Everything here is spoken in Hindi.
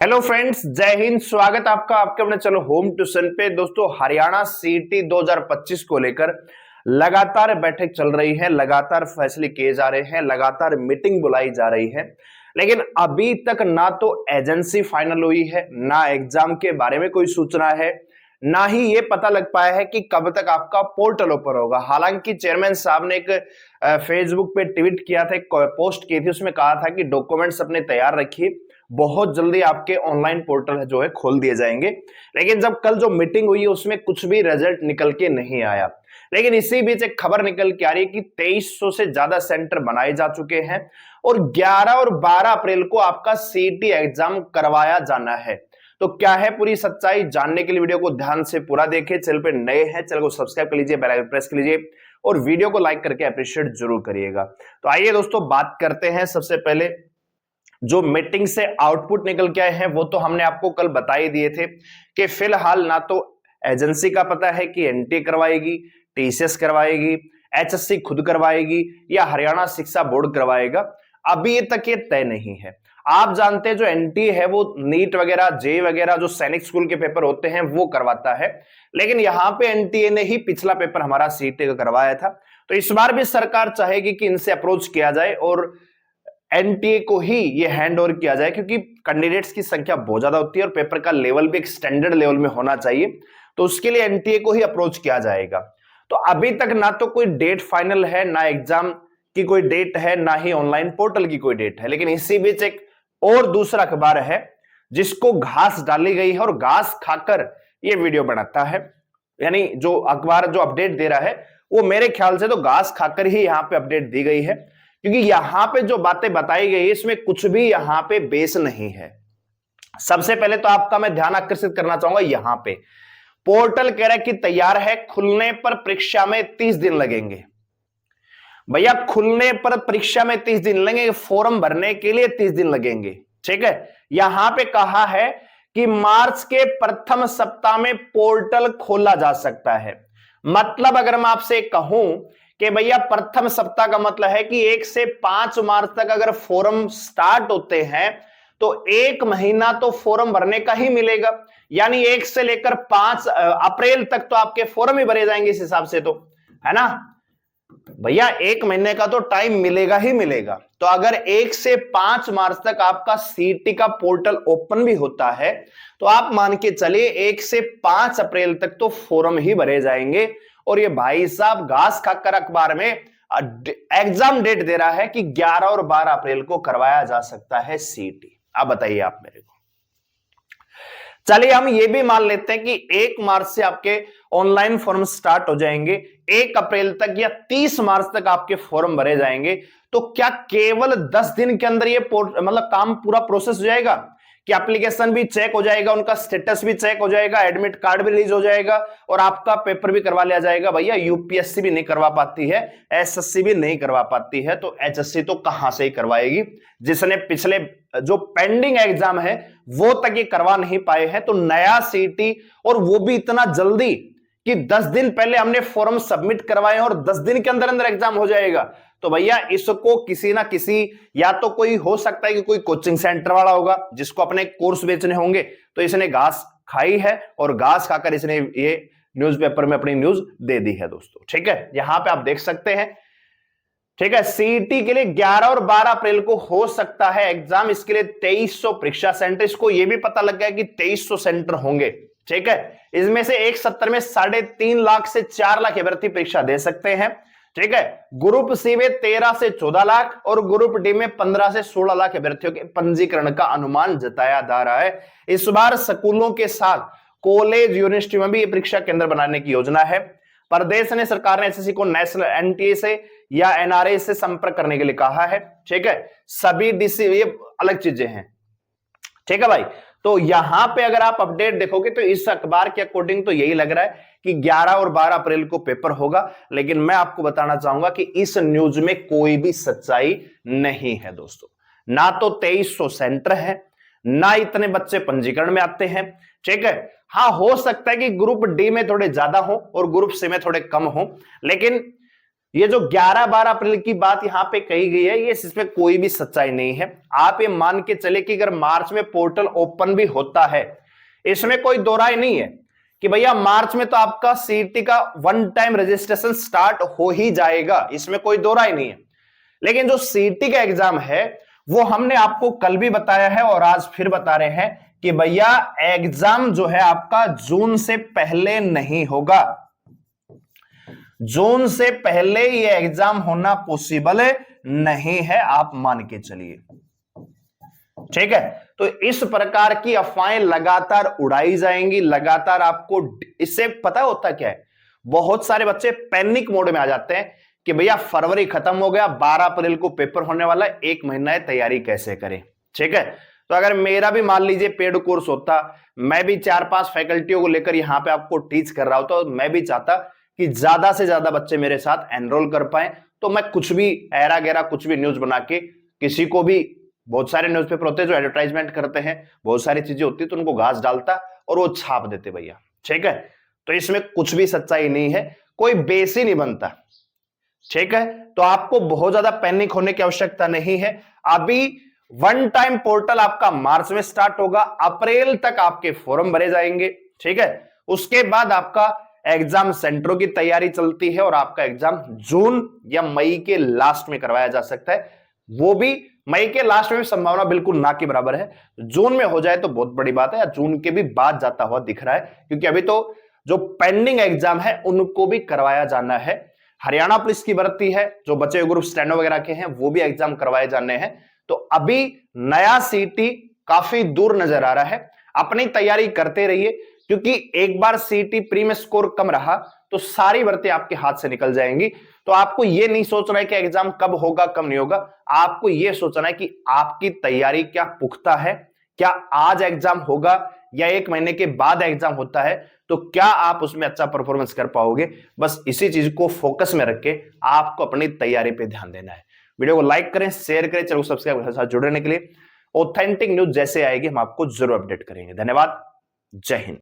हेलो फ्रेंड्स, जय हिंद। स्वागत आपका आपके अपने चलो होम ट्यूशन पे। दोस्तों, हरियाणा सीईटी 2025 को लेकर लगातार बैठक चल रही है, लगातार फैसले किए जा रहे हैं, लगातार मीटिंग बुलाई जा रही है, लेकिन अभी तक ना तो एजेंसी फाइनल हुई है, ना एग्जाम के बारे में कोई सूचना है, ना ही ये पता लग पाया है कि कब तक आपका पोर्टल ओपन होगा। हालांकि चेयरमैन साहब ने एक फेसबुक पे ट्वीट किया था, एक पोस्ट की थी, उसमें कहा था कि डॉक्यूमेंट्स अपने तैयार रखिए, बहुत जल्दी आपके ऑनलाइन पोर्टल जो है खोल दिए जाएंगे। लेकिन जब कल जो मीटिंग हुई है उसमें कुछ भी रिजल्ट निकल के नहीं आया। लेकिन इसी बीच एक खबर निकल के आ रही है कि 2300 से ज्यादा सेंटर बनाए जा चुके हैं और 11 और 12 अप्रैल को आपका सीईटी एग्जाम करवाया जाना है। तो क्या है पूरी सच्चाई, जानने के लिए वीडियो को ध्यान से पूरा देखें। चैनल पे नए हैं, चैनल को सब्सक्राइब कर लीजिए, बेल आइकन प्रेस कर लीजिए और वीडियो को लाइक करके अप्रिशिएट जरूर करिएगा। तो आइए दोस्तों, बात करते हैं। सबसे पहले जो मीटिंग से आउटपुट निकल के आए हैं वो तो हमने आपको कल बता ही दिए थे कि फिलहाल ना तो एजेंसी का पता है कि एनटीए करवाएगी, टीसीएस करवाएगी, एचएससी खुद करवाएगी या हरियाणा शिक्षा बोर्ड करवाएगा। अभी तक ये तय नहीं है। आप जानते हैं जो एनटीए है वो नीट वगैरह, जे वगैरह जो सैनिक स्कूल के पेपर होते हैं वो करवाता है, लेकिन यहां पे एनटीए ने ही पिछला पेपर हमारा सीईटी का करवाया था। तो इस बार भी सरकार चाहेगी कि इनसे अप्रोच किया जाए और एनटीए को ही ये हैंड ओवर किया जाए, क्योंकि कैंडिडेट्स की संख्या बहुत ज्यादा होती है और पेपर का लेवल भी एक स्टैंडर्ड लेवल में होना चाहिए। तो उसके लिए एनटीए को ही अप्रोच किया जाएगा। तो अभी तक ना तो कोई डेट फाइनल है, ना एग्जाम की कोई डेट है, ना ही ऑनलाइन पोर्टल की कोई डेट है। लेकिन इसी बीच एक और दूसरा अखबार है जिसको घास डाली गई है और घास खाकर ये वीडियो बनाता है, यानी जो अखबार जो अपडेट दे रहा है वो मेरे ख्याल से तो घास खाकर ही यहां पे अपडेट दी गई है, क्योंकि यहां पे जो बातें बताई गई है इसमें कुछ भी यहां पे बेस नहीं है। सबसे पहले तो आपका मैं ध्यान आकर्षित करना चाहूंगा, यहां पे पोर्टल कह रहा है कि तैयार है, खुलने पर परीक्षा में 30 दिन लगेंगे। भैया, खुलने पर परीक्षा में 30 दिन लगेंगे, फॉर्म भरने के लिए 30 दिन लगेंगे। ठीक है, यहां पे कहा है कि मार्च के प्रथम सप्ताह में पोर्टल खोला जा सकता है। मतलब अगर मैं आपसे कहूं कि भैया प्रथम सप्ताह का मतलब है कि 1 से 5 मार्च तक अगर फॉर्म स्टार्ट होते हैं तो 1 महीना तो फॉर्म भरने का ही मिलेगा, यानी 1 से लेकर 5 अप्रैल तक तो आपके फॉर्म ही भरे जाएंगे इस हिसाब से, तो है ना भैया, 1 महीने का तो टाइम मिलेगा ही मिलेगा। तो अगर 1 से 5 मार्च तक आपका सीईटी का पोर्टल ओपन भी होता है तो आप मान के चलिए 1 से 5 अप्रैल तक तो फॉर्म ही भरे जाएंगे। और ये भाई साहब घास खाकर अखबार में एग्जाम डेट दे रहा है कि 11 और 12 अप्रैल को करवाया जा सकता है सीईटी। अब बताइए आप मेरे को। चलिए हम ये भी मान लेते हैं कि 1 मार्च से आपके ऑनलाइन फॉर्म स्टार्ट हो जाएंगे, 1 अप्रैल तक या 30 मार्च तक आपके फॉर्म भरे जाएंगे। तो क्या केवल 10 दिन के अंदर ये मतलब काम पूरा प्रोसेस हो जाएगा कि एप्लीकेशन भी चेक हो जाएगा, उनका स्टेटस भी चेक हो जाएगा, एडमिट कार्ड भी रिलीज हो जाएगा और आपका पेपर भी करवा लिया जाएगा? भैया, यूपीएससी भी नहीं करवा पाती है, एसएससी भी नहीं करवा पाती है, तो एचएससी तो कहां से ही करवाएगी? जिसने पिछले जो पेंडिंग एग्जाम है वो तक ये करवा नहीं पाए हैं, तो नया सीईटी, और वो भी इतना जल्दी कि 10 दिन पहले हमने फॉर्म सबमिट करवाए और 10 दिन के अंदर अंदर एग्जाम हो जाएगा। तो भैया इसको किसी ना किसी, या तो कोई हो सकता है कि कोई कोचिंग सेंटर वाला होगा जिसको अपने कोर्स बेचने होंगे, तो इसने घास खाई है और घास खाकर इसने ये न्यूज़पेपर में अपनी न्यूज दे दी है दोस्तों। ठीक है, यहां पे आप देख सकते हैं। ठीक है, सीईटी के लिए 11 और 12 अप्रैल को हो सकता है एग्जाम। इसके लिए 2300 परीक्षा सेंटर, इसको यह भी पता लग गया कि 2300 सेंटर होंगे। ठीक है, इसमें से एक सत्र में 3.5 लाख से 4 लाख अभ्यर्थी परीक्षा दे सकते हैं। ठीक है, ग्रुप सी में 13 से 14 लाख और ग्रुप डी में 15 से 16 लाख अभ्यर्थियों के पंजीकरण का अनुमान जताया जा रहा है। इस बार स्कूलों के साथ कॉलेज, यूनिवर्सिटी में भी परीक्षा केंद्र बनाने की योजना है। प्रदेश ने, सरकार ने एसएससी को नेशनल एनटीए से या एनआरए से संपर्क करने के लिए कहा है। ठीक है, सभी डीसी, ये अलग चीजें हैं। ठीक है भाई, तो यहां पे अगर आप अपडेट देखोगे तो इस अखबार के अकॉर्डिंग तो यही लग रहा है कि 11 और 12 अप्रैल को पेपर होगा। लेकिन मैं आपको बताना चाहूंगा कि इस न्यूज में कोई भी सच्चाई नहीं है दोस्तों। ना तो 2300 सेंटर है, ना इतने बच्चे पंजीकरण में आते हैं। ठीक है, हाँ हो सकता है कि ग्रुप डी में थोड़े ज्यादा हो और ग्रुप सी में थोड़े कम हो, लेकिन ये जो 11-12 अप्रैल की बात यहां पे कही गई है, ये इसमें कोई भी सच्चाई नहीं है। आप ये मान के चले कि अगर मार्च में पोर्टल ओपन भी होता है, इसमें कोई दो राय नहीं है कि भैया मार्च में तो आपका सीईटी का वन टाइम रजिस्ट्रेशन स्टार्ट हो ही जाएगा, इसमें कोई दो राय नहीं है। लेकिन जो सीईटी का एग्जाम है वो हमने आपको कल भी बताया है और आज फिर बता रहे हैं कि भैया एग्जाम जो है आपका जून से पहले नहीं होगा। जून से पहले ये एग्जाम होना पॉसिबल नहीं है, आप मान के चलिए, ठीक है। तो इस प्रकार की अफवाहें लगातार उड़ाई जाएंगी, लगातार आपको इससे पता होता क्या है, बहुत सारे बच्चे पैनिक मोड में आ जाते हैं कि भैया फरवरी खत्म हो गया, 12 अप्रैल को पेपर होने वाला है, एक महीना है, तैयारी कैसे करें, ठीक है। तो अगर मेरा भी मान लीजिए पेड कोर्स होता, मैं भी 4-5 फैकल्टियों को लेकर यहां पे आपको टीच कर रहा होता, तो मैं भी चाहता कि ज्यादा से ज्यादा बच्चे मेरे साथ एनरोल कर पाए, तो मैं कुछ भी ऐरा गैरा कुछ भी न्यूज बना के किसी को भी, बहुत सारे न्यूज़पेपर होते हैं जो एडवर्टाइजमेंट करते हैं, बहुत सारी चीजें होती है, तो उनको घास डालता और वो छाप देते भैया, ठीक है। तो इसमें कुछ भी सच्चाई नहीं है, कोई बेस ही नहीं बनता, ठीक है। तो आपको बहुत ज्यादा पैनिक होने की आवश्यकता नहीं है। अभी वन टाइम पोर्टल आपका मार्च में स्टार्ट होगा, अप्रैल तक आपके फॉर्म भरे जाएंगे, ठीक है। उसके बाद आपका एग्जाम सेंटरों की तैयारी चलती है और आपका एग्जाम जून या मई के लास्ट में करवाया जा सकता है। वो भी मई के लास्ट में संभावना बिल्कुल ना के बराबर है, जून में हो जाए तो बहुत बड़ी बात है, या जून के भी बाद जाता हुआ दिख रहा है, क्योंकि अभी तो जो पेंडिंग एग्जाम है उनको भी करवाया जाना है। हरियाणा पुलिस की भर्ती है, जो बचे ग्रुप स्टेनो वगैरह के हैं वो भी एग्जाम करवाए जाने हैं। तो अभी नया सीटी काफी दूर नजर आ रहा है, अपनी तैयारी करते रहिए, क्योंकि एक बार सीटी प्री में स्कोर कम रहा तो सारी भर्ती आपके हाथ से निकल जाएंगी। तो आपको यह नहीं सोचना है कि एग्जाम कब होगा कब नहीं होगा, आपको यह सोचना है कि आपकी तैयारी क्या पुख्ता है, क्या आज एग्जाम होगा या एक महीने के बाद एग्जाम होता है, तो क्या आप उसमें अच्छा परफॉर्मेंस कर पाओगे। बस इसी चीज को फोकस में रख के आपको अपनी तैयारी पे ध्यान देना है। वीडियो को लाइक करें, शेयर करें, चैनल को सब्सक्राइब के साथ जुड़ने के लिए। ऑथेंटिक न्यूज जैसे आएगी हम आपको जरूर अपडेट करेंगे। धन्यवाद, जय हिंद।